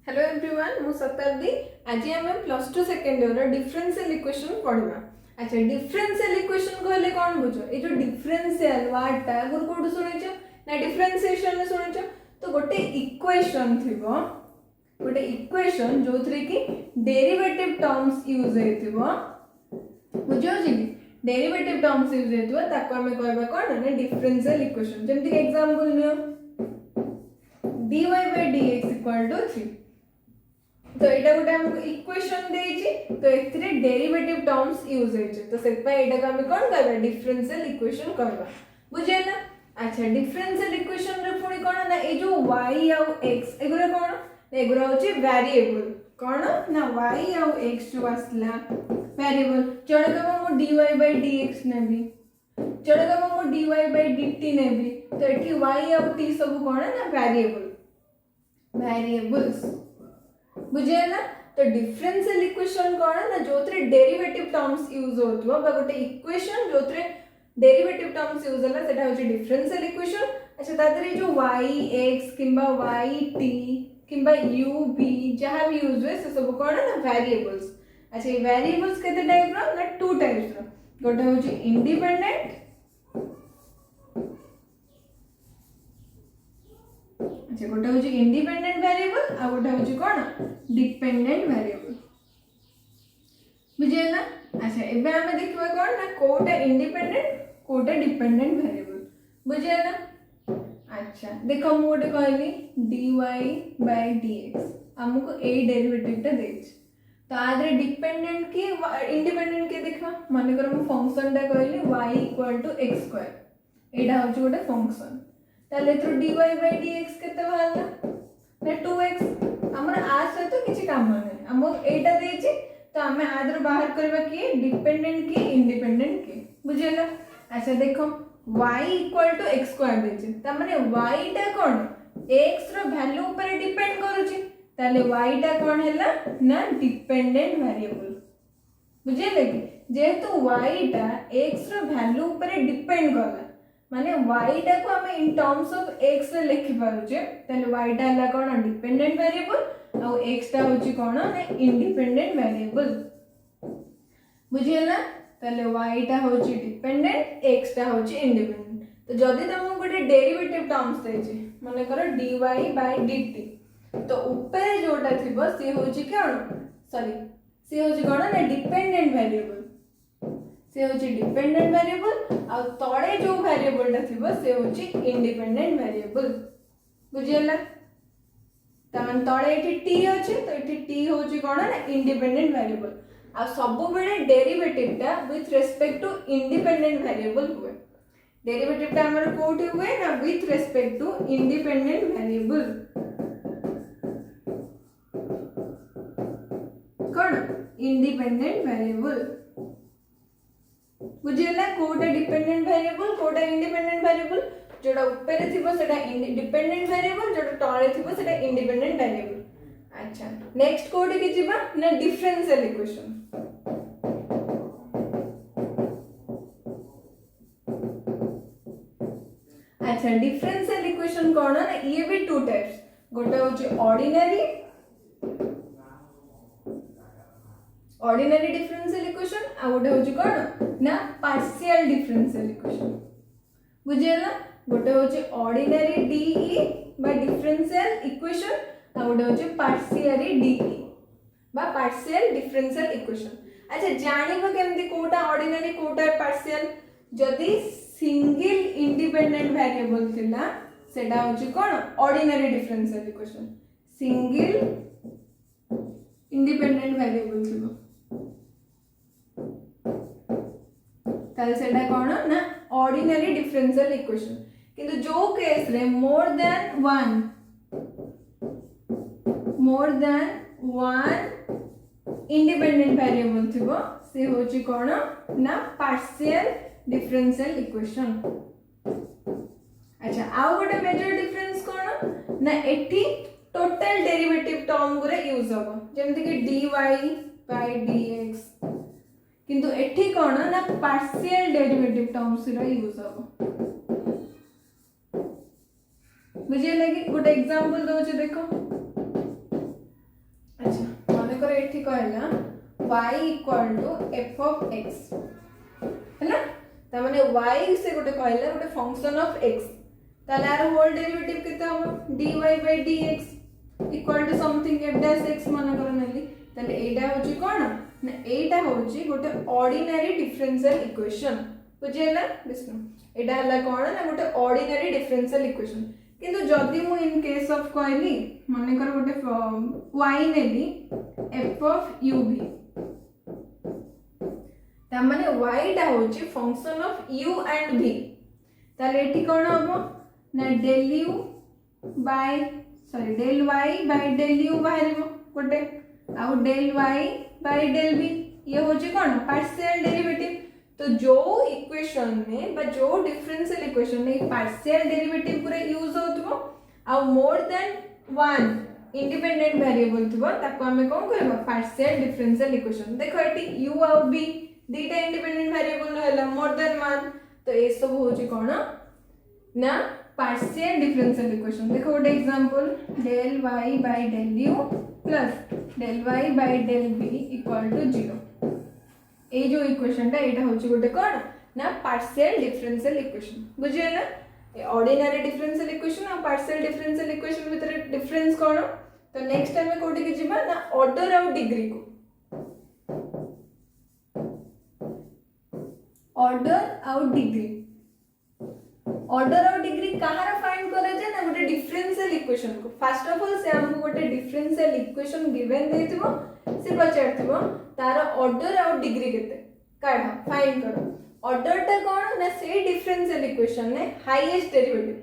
Hello everyone मु शताब्दी आज आम plus two second year differential equation पढ़ा। अच्छा डिफरेंशियल इक्वेशन कहले कौन बुझ ये जो डिफरेंशियल वर्डटा गुरु कोड सुनिछ ना डिफरेंशिएशन में सुनिछ तो गोटे इक्वेशन थिबो गोटे इक्वेशन जो थरे कि डेरिवेटिव टर्म्स यूज हेतिबो बुझो जी डेरिवेटिव टर्म्स यूज हेतिबो ताको हमें कहबा कोन ना डिफरेंशियल इक्वेशन जेमति एग्जांपल लियो dy by dx equal to 3 तो एटा गोटे हमको इक्वेशन देछि तो एथिरे डेरिवेटिव टर्म्स यूज हेछि तो सेत पे एटा को हम कोन कहबा डिफरेंशियल इक्वेशन कहबा बुझे ना। अच्छा डिफरेंशियल इक्वेशन रे पुनी कोन ना ए जो y और x एगुरा कोन एगुरा होछि वेरिएबल कोन ना y और x जो आसला वेरिएबल जणका मो dy by dx नेबी जणका मो dy by dt नेबी तो एठी y और t सब कोन ना वेरिएबल्स बुझे ना। तो डिफरेंशियल इक्वेशन कौन ना जो डेरिवेटिव टर्म्स यूज होतबो बा गोटे इक्वेशन जो डेरिवेटिव टर्म्स यूज होला सेटा होची डिफरेंशियल इक्वेशन। अच्छा तादरे जो y x किंबा y t किंबा u v जहां भी यूज होय से सब कौन ना वेरिएबल्स। अच्छा ये वेरिएबल्स केते टाइप रो ना टू टाइप्स रो गोटे होची इंडिपेंडेंट अच्छा गोटे होची इंडिपेंडेंट वेरिएबल आ गोटे होची कोन डिपेंडेंट वेरिएबल बुझे ना। अच्छा एबे हमें देखबा कोन ना कोटा इंडिपेंडेंट कोटा डिपेंडेंट वेरिएबल बुझे ना। अच्छा देखो हम गोटे कहली dy by dx हमको ए डेरिवेटिव टा देछ तो आदरे डिपेंडेंट की इंडिपेंडेंट के देखा माने कर हम फंक्शन टा कहली y x2 एटा होची गोटे फंक्शन ताले तो dy by dx केते भाला ना 2x हमर आ सहित किछि काम नै हम एटा देछि तो हमें आदर बाहर करबा कि डिपेंडेंट की इंडिपेंडेंट के बुझे ना। अच्छा देखो y x2 देछि त माने y टा कोन x रो वैल्यू ऊपर डिपेंड करूछि ताले y टा कोन हैला ना डिपेंडेंट वेरिएबल बुझे लगे जेहेतु y टा x रो वैल्यू ऊपर डिपेंड करला माने y टा को हमें इन टर्म्स ऑफ x रे लिखि पारुचे तले y टा हला कोन डिपेंडेंट वेरिएबल और x टा होची कोन ना इंडिपेंडेंट वेरिएबल बुझियला तले y टा होची डिपेंडेंट x टा होची इंडिपेंडेंट। तो जदी तुम गोटे डेरिवेटिव टर्म्स देछि माने करो dy by dt तो ऊपर जोटा थिबो से होची कोन सॉरी से होची कोन ना डिपेंडेंट वेरिएबल से होची डिपेंडेंट वेरिएबल आ तळे जो वेरिएबल टा थिबो से होची इंडिपेंडेंट वेरिएबल बुझियला तमन तळे एठी t अछि तो एठी t होची कोन ना इंडिपेंडेंट वेरिएबल आ सब बेले डेरिवेटिव टा with respect to independent variable हुए डेरिवेटिव टा हमर कोठी हुए ना with respect to independent variable कोन इंडिपेंडेंट वेरिएबल बुझियला कोटा डिपेंडेंट वेरिएबल कोटा इंडिपेंडेंट वेरिएबल जोडा ऊपर थिबो सेटा डिपेंडेंट वेरिएबल जोडा तळे थिबो सेटा इंडिपेंडेंट वेरिएबल। अच्छा नेक्स्ट कोड के जिबा ना डिफरेंशियल इक्वेशन। अच्छा डिफरेंशियल इक्वेशन कोन ना ये भी टू टाइप्स गोटा होची ऑर्डिनरी डिफरेंशियल इक्वेशन आ गोटे होची कोन ना पार्शियल डिफरेंशियल इक्वेशन बुझियला गोटे होची ऑर्डिनरी डीई बा डिफरेंशियल इक्वेशन आ गोटे होची पार्शियली डीई बा पार्शियल डिफरेंशियल इक्वेशन। अच्छा जानिबो केमति कोटा ऑर्डिनरी कोटा पार्शियल जदी सिंगल इंडिपेंडेंट वेरिएबल थिला सेटा होची कोन ordinary differential equation single independent variable थिबो ताले सेटा कोन ना ऑर्डिनरी डिफरेंशियल इक्वेशन किंतु जो केस रे more than one independent variable थिबो से होची कोन ना पार्शियल डिफरेंशियल इक्वेशन। अच्छा आउ गोटे मेजर डिफरेंस कोन ना एठी टोटल डेरिवेटिव टर्म गुरे यूज होबो जेमति कि dy by dx किंतु एठी कोन ना पार्शियल डेरिवेटिव टर्म्स रा यूज होबो बुझे लगी गोटे एग्जांपल दो देखो एठी कहला y equal to f of x है ना त माने y से गोटे कहला गोटे फंक्शन ऑफ x ताले आर होल डेरिवेटिव केते हो dy by dx equal to something f dash x मन कर नेली ताले एटा होची कोन ना एटा होची गोटे ऑर्डिनरी डिफरेंशियल इक्वेशन बुझेला विष्णु एटा हला कोन ना गोटे ऑर्डिनरी डिफरेंशियल इक्वेशन किंतु जदि मु इन केस ऑफ कहली मन कर गोटे y Nelly f of u v ता माने y टा होची function of u and v ताले एठी कोन हबो ना del u by del y by del u बाहरिबो गोटे आउ del y by del v ये होची कोन पार्शियल डेरिवेटिव तो जो इक्वेशन में बा जो डिफरेंशियल इक्वेशन में पार्शियल डेरिवेटिव पूरा यूज होतबो आ more than one independent variable थबो ताको हमें कोन करबो पार्शियल डिफरेंशियल इक्वेशन देखो एटी u आ v दीटा इंडिपेंडेंट वेरिएबल रहला मोर देन वन तो ए सब होची कोन ना पार्शियल डिफरेंशियल इक्वेशन देखो गोटे example del y by del u plus del y by del v equal to 0 ए जो इक्वेशन टा एटा होची गोटे कोन ना पार्शियल डिफरेंशियल इक्वेशन बुझिए ना ए ऑर्डिनरी डिफरेंशियल इक्वेशन और पार्शियल डिफरेंशियल इक्वेशन भीतर डिफरेंस कोन तो नेक्स्ट टाइम में कोठी के जिबा ना ऑर्डर और डिग्री को ऑर्डर और डिग्री ऑर्डर और डिग्री कहार फाइंड करे जे ना गोटे डिफरेंशियल इक्वेशन को फर्स्ट ऑफ ऑल से हमको गोटे डिफरेंशियल इक्वेशन गिवन देथिबो से पचारथिबो तार ऑर्डर और डिग्री केते काढ फाइंड करो ऑर्डर टा कोन ना से डिफरेंशियल इक्वेशन ने हाईएस्ट डेरिवेटिव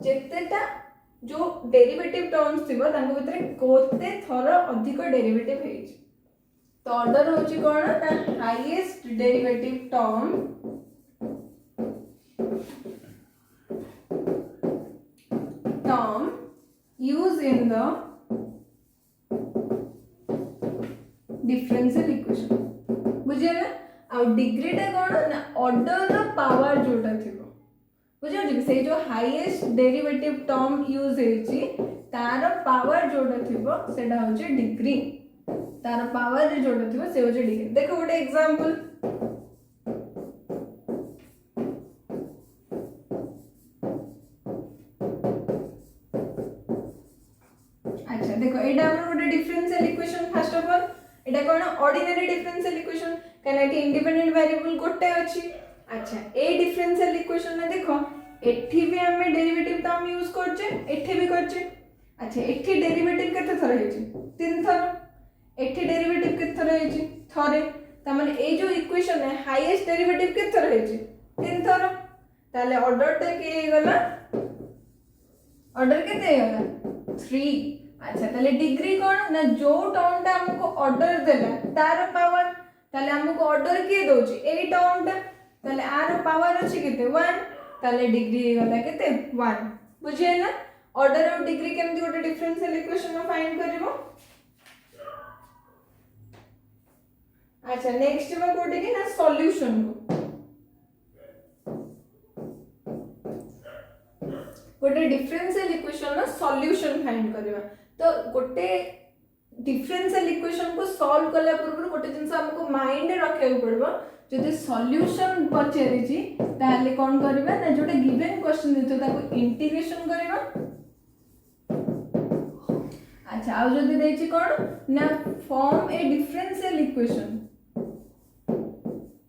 जेतेटा जो डेरिवेटिव टर्म्स थिबो तांको भितरे कोते थर अधिक डेरिवेटिव हेछि तो ऑर्डर होछि कोन ना highest derivative term used in the differential equation बुझे ना आ डिग्री टा कोन ना ऑर्डर रो पावर जोटा थिबो बुझे जे से जो हाईएस्ट डेरिवेटिव टर्म यूज हेछि तार पावर जोटा थिबो सेटा होचे डिग्री तार पावर जोटा थिबो से होचे डिग्री देखो गोटे एग्जांपल देखो एटा हमर गोटे differential equation first of all Etah cone ordinary differential equation काना कि इंडिपेंडेंट वेरिएबल गोटे अछि अच्छा ए डिफरेंशियल इक्वेशन में देखो एठी भी हमें डेरिवेटिव टर्म यूज करछे एठी भी करछे अच्छा एठी डेरिवेटिव केते थर हेछि तीन थर एठी डेरिवेटिव केते थर हेछि थरे त माने ए जो इक्वेशन है हाईएस्ट डेरिवेटिव केते थर हेछि तीन थर ताले ऑर्डर टा के गला ऑर्डर केते गला 3 अच्छा ताले डिग्री कोन ना जो टर्म टा हमको ऑर्डर देला तार पावर ताले हमको ऑर्डर के दोची ए टर्म टा ताले आर पावर अछि केते 1 ताले डिग्री गला केते 1 बुझिए ना ऑर्डर और डिग्री केमति गोटे डिफरेंशियल इक्वेशन में फाइंड करबो अच्छा नेक्स्ट में कोठी कि ना सॉल्यूशन को गोटे डिफरेंशियल इक्वेशन ना सॉल्यूशन फाइंड करबा तो गोटे डिफरेंशियल इक्वेशन को सॉल्व करला पूर्व गोटे जिंस हमको माइंड रखे पड़बो जदि सॉल्यूशन पचेरि छी ताले कोन करबा ना जोटे गिवन क्वेश्चन देतो ताको इंटीग्रेशन करबा अच्छा आ जदि देछि कोन ना फॉर्म ए डिफरेंशियल इक्वेशन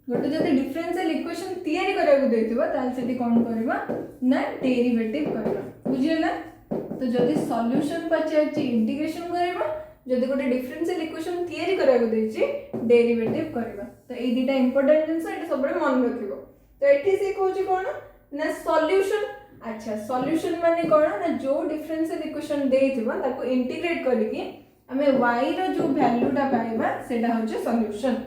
गोटे जदि डिफरेंशियल इक्वेशन तैयारी करा को देथिबो ताल सेठी कोन करबा ना डेरिवेटिव करबा बुझिए ना तो जदि सॉल्यूशन पचारछि इंटीग्रेशन करबा जदि गोटे डिफरेंशियल इक्वेशन तैयारी करा को देछि डेरिवेटिव करबा तो ए दिटा इंपोर्टेंट जिंस एटा सबरे मन रखिबो तो एठी से कहूची कोन ना सॉल्यूशन अच्छा सॉल्यूशन माने कोन ना जो डिफरेंशियल इक्वेशन देथिबा ताको इंटीग्रेट करके हमें y रो जो वैल्यू टा पाइबा सेटा होचे सॉल्यूशन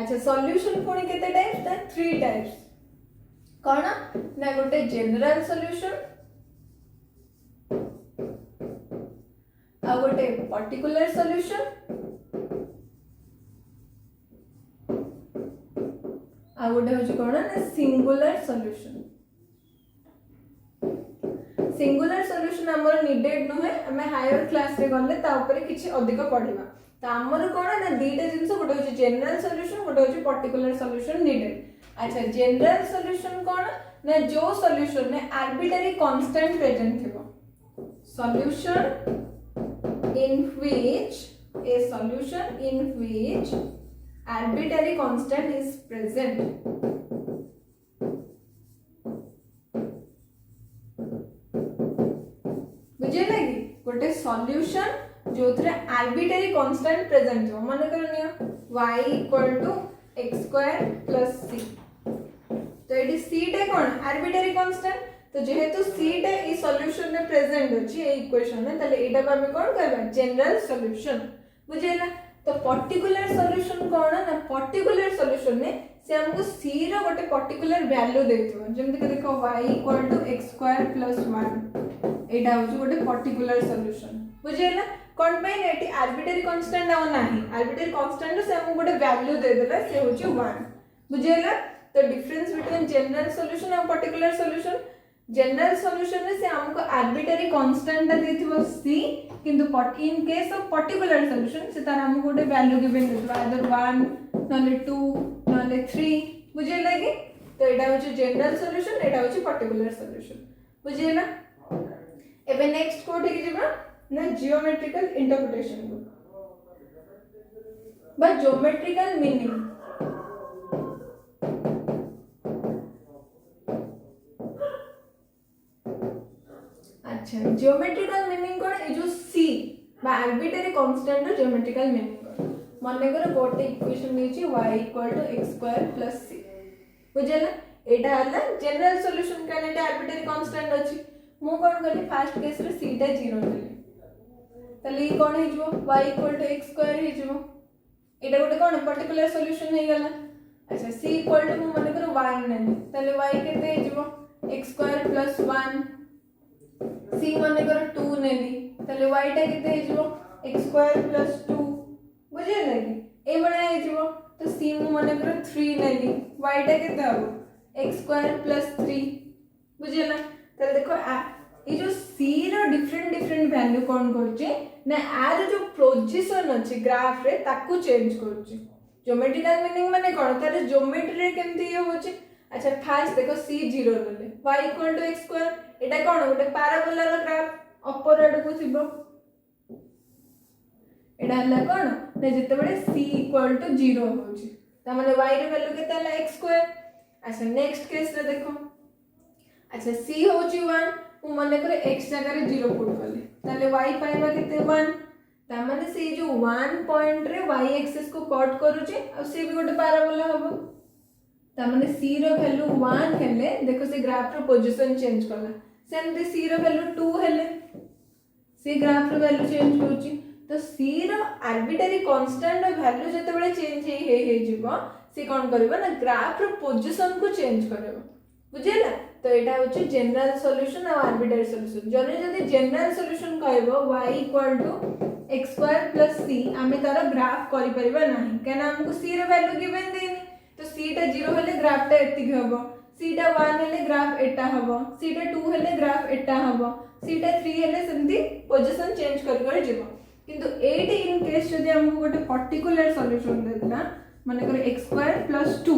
अच्छा सॉल्यूशन पुणी केते टाइप्स ता 3 टाइप्स कोन ना गोटे जनरल सॉल्यूशन आ गोटे पर्टिकुलर सॉल्यूशन आ गोटे होची कोन ना सिंगुलर सॉल्यूशन सिंगुलर सॉल्यूशन हमर नीडेड न है हमें हायर क्लास रे गले ता ऊपर किछि अधिक पढिबा तो आमर कौन ना दीटा जिन गोटे हूँ जेनराल सॉल्यूशन गोटे हूँ पर्टिकुलर सॉल्यूशन नीडेड। अच्छा जेनराल सॉल्यूशन कौन ना जो सॉल्यूशन में आर्बिट्रेरी कांस्टेंट प्रेजेंट थी solution in which arbitrary constant is present। बुझे लगी गोटे सॉल्यूशन जो थे आर्बिट्रेरी कांस्टेंट प्रेजेंट हो मन कर y equal to x square plus c. तो ये सी टे कौन आर्बिट्रेरी कांस्टेंट तो जेहेतु सी टे ई सॉल्यूशन में प्रेजेंट अछि ए इक्वेशन में तले एटा को हम कोन करबा जनरल सॉल्यूशन बुझेला। तो पर्टिकुलर सॉल्यूशन कोन ना पर्टिकुलर सॉल्यूशन में से हमको सी रो गोटे पर्टिकुलर वैल्यू देथिबो जेमति कि देखो y equal to x square plus 1 एटा होची गोटे पर्टिकुलर सॉल्यूशन बुझेला। कोन पे एटी आर्बिट्रेरी कांस्टेंट आ नाही आर्बिट्रेरी कांस्टेंट से हमको गोटे वैल्यू दे देला से होची 1 बुझेला। तो डिफरेंस बिटवीन जनरल सॉल्यूशन और पर्टिकुलर सॉल्यूशन जनरल सॉल्यूशन में से हमको आर्बिट्रेरी कांस्टेंट देथिबो c किंतु in case of particular solution से तार हमको गोटे वैल्यू गिवन देथिबो आइदर 1 नले 2 नले 3 बुझे लगे। तो एटा होची जनरल सॉल्यूशन एटा होची पर्टिकुलर सॉल्यूशन बुझेला। एबे नेक्स्ट कोठी कि जेबा ना जियोमेट्रिकल इंटरप्रिटेशन को बा ज्योमेट्रिकल मीनिंग। अच्छा ज्योमेट्रिकल मीनिंग कोन ए जो c बा आर्बिट्रेरी कांस्टेंट रो ज्योमेट्रिकल मीनिंग कोन माने कर गोटे इक्वेशन देछि y equal to x square plus c बुझला। एटा हला जनरल सॉल्यूशन काने एटा आर्बिट्रेरी कांस्टेंट अछि मु कोन करली फर्स्ट केस रे c टा 0 देली तले ई कोन हे जो y equal to x square हे जो एटा गोटे कोन पर्टिकुलर सॉल्यूशन हे गला। अच्छा c इक्वल टू मु माने कर 1 नेली तले y केते हे जो x स्क्वायर प्लस 1 c माने कर 2 नेली तले y टा केते हे जो x स्क्वायर प्लस 2 बुझे लगी ए बडा हे जो तो c मु माने कर 3 नेली y टा केते हबो x स्क्वायर प्लस 3 बुझेला। तले देखो ये जो c रो डिफरेंट वैल्यू कोन करचे ना आर जो पोजीशन अछि ग्राफ रे ताकू चेंज करचे। ज्योमेट्रिकल मीनिंग माने कोन तारे ज्योमेट्री रे केमती ये होचे। अच्छा फर्स्ट देखो c 0 लेले y equal to x square एटा कोन गोटे पैराबोला रो ग्राफ अपर एड को थिबो एटा हला कोन ना जते बडे c इक्वल टू 0 होची त माने y रो वैल्यू केते हला x स्क्वायर। अच्छा नेक्स्ट केस रे देखो अच्छा c होची 1 मु माने करे x जगह रे 0 पुट करले ताले y पाइबा केते 1 त माने से जो 1 पॉइंट रे y एक्सिस को कट करूची और से भी गोटे पैराबोला हबो त माने c रो वैल्यू 1 हेले देखो से ग्राफ रो पोजीशन चेंज करला सेमते c रो वैल्यू 2 हेले से ग्राफ रो वैल्यू चेंज होची। तो c रो आर्बिट्रेरी कांस्टेंट रो वैल्यू जते बेले चेंज हे जिवो से कोन करबो ना ग्राफ रो पोजीशन को चेंज करबो बुझेला। तो एटा होची जनरल सॉल्यूशन और आर्बिट्रेरी सॉल्यूशन जने जदी जनरल सॉल्यूशन कहबो y equal to x square plus c आमे तार ग्राफ करि परिबा नाही केना हमको c रो वैल्यू गिवन देनी तो c टा 0 हेले ग्राफ टा एति हबो c टा 1 हेले ग्राफ एटा हबो c टा 2 हेले ग्राफ एटा हबो c टा 3 हेले सेमती पोजीशन चेंज कर जिवो। किंतु एटी इन केस जदी हमको गोटे पर्टिकुलर सॉल्यूशन देला माने कर x स्क्वायर प्लस 2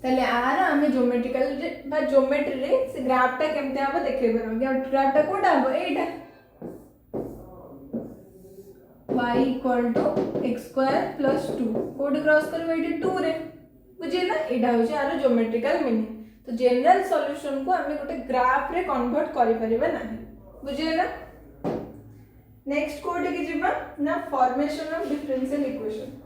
तले आर हमें ज्योमेट्रिकल बा ज्योमेट्री रे से ग्राफ टा केमते हबो देखै परबो ग्राफ टा कोडा हबो एटा y equal to x square plus 2 कोड क्रॉस करबो एटी 2 रे बुझिला एटा होची आरो ज्योमेट्रिकल मीनिंग। तो जनरल सॉल्यूशन को हमें गोटे ग्राफ रे कन्वर्ट करि परिबा नाही बुझिला। नेक्स्ट कोड के जिबा ना फॉर्मेशन ऑफ डिफरेंशियल इक्वेशन।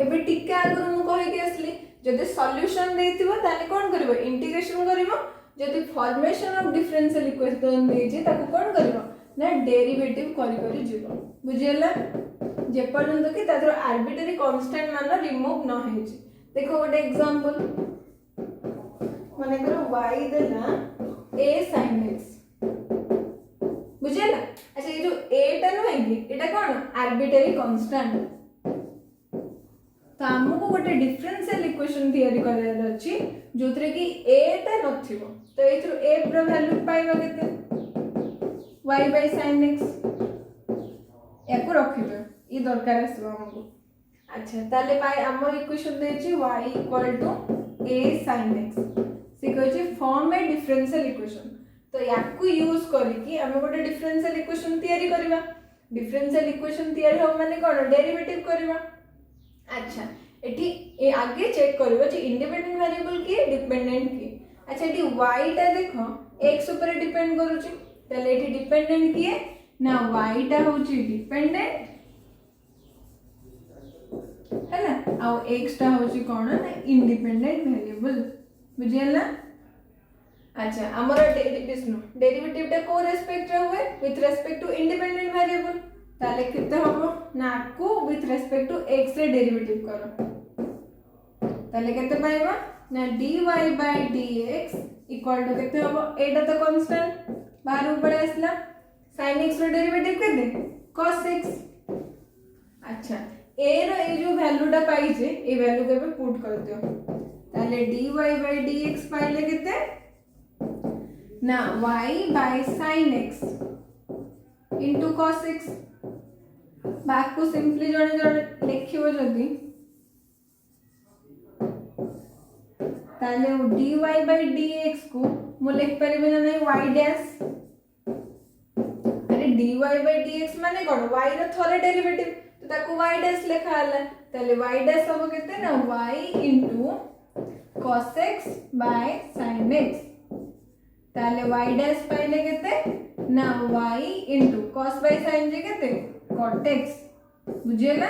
एबे टिके आगुर मु कहि के असली जदि सॉल्यूशन देथिबो ताले कोन करबो इंटीग्रेशन करबो जदि फॉर्मेशन ऑफ डिफरेंशियल इक्वेशन देजे ताको कोन करबो ना डेरिवेटिव करि जिवो बुझियला जे पर्यंत कि तादर आर्बिट्रेरी कांस्टेंट मान रिमूव न हे जे। देखो गोटे एग्जांपल माने करो y देला a sin x बुझियला। अच्छा ये जो a टा न है कि एटा कोन आर्बिट्रेरी कांस्टेंट तो आमको गोटे डिफरेंशियल इक्वेशन तैयारी करार अछि जोथरे कि a टा नथिबो तो एथरो a रो वैल्यू पाइबा केते y by sin x याको रखिबे ई दरकार आसबो हमको। अच्छा ताले पाई हमर इक्वेशन देछि y equal to a sin x से कहै छै फॉर्म ए डिफरेंशियल इक्वेशन तो याको यूज करके हम गोटे डिफरेंशियल इक्वेशन तैयारी करबा। डिफरेंशियल इक्वेशन तैयारी हो माने कोन डेरिवेटिव करबा। अच्छा एठी ए आगे चेक करबो जे इंडिपेंडेंट वेरिएबल की डिपेंडेंट की। अच्छा एठी y टा देखो x ऊपर डिपेंड करूची तले एठी डिपेंडेंट की ना y टा होची डिपेंडेंट है ना आ x टा होची कोन ना इंडिपेंडेंट वेरिएबल बुझियला। अच्छा हमर डेरिवेटिव टा को रेस्पेक्ट रे हुए with respect to independent variable ताले किते हबो ना को विथ रेस्पेक्ट टू x रे डेरिवेटिव करो ताले केते पाइबा ना dy by dx equal to केते हबो एटा तो कांस्टेंट बाहर ऊपर आसला sin x रो डेरिवेटिव केते cos x। अच्छा a रो ए जो वैल्यू टा पाई जे ए वैल्यू के पे पुट कर दियो ताले dy by dx पाइले केते ना y by sin x into cos x back को सिंपली जणे जणे लिखिबो जदी ताले dy by dx को मु लिख परिबे ना नहीं y डैश अरे dy by dx माने कोन y रो थोरे डेरिवेटिव तो ताको y डैश लिखा हला ताले y डैश हो केते ना y into cos x by sin x ताले y डैश पाइले केते ना y into cos by sin जे केते cot x बुझिएला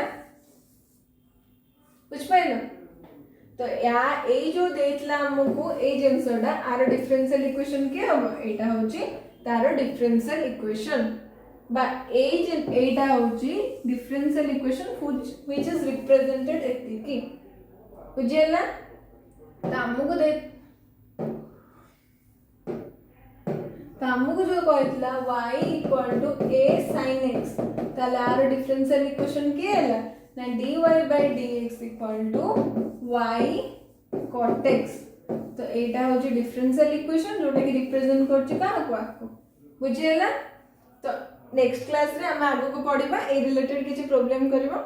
बुझ पाइलो। तो या ए जो देतला हमको ए जिंसडा आर डिफरेंशियल इक्वेशन के हम एटा होची तार डिफरेंशियल इक्वेशन बा ए एटा होची differential equation which is represented एतिकी बुझिएला। तो हमको जो कहतला y equal to a sin x ताले आर डिफरेंशियल इक्वेशन के हला ना dy by dx equal to y cot x तो एटा हो जे डिफरेंशियल इक्वेशन जोटा कि रिप्रेजेंट करछि का को बुझियला। तो नेक्स्ट क्लास रे हम आगो को पढिबा ए रिलेटेड किछि प्रॉब्लम करबा।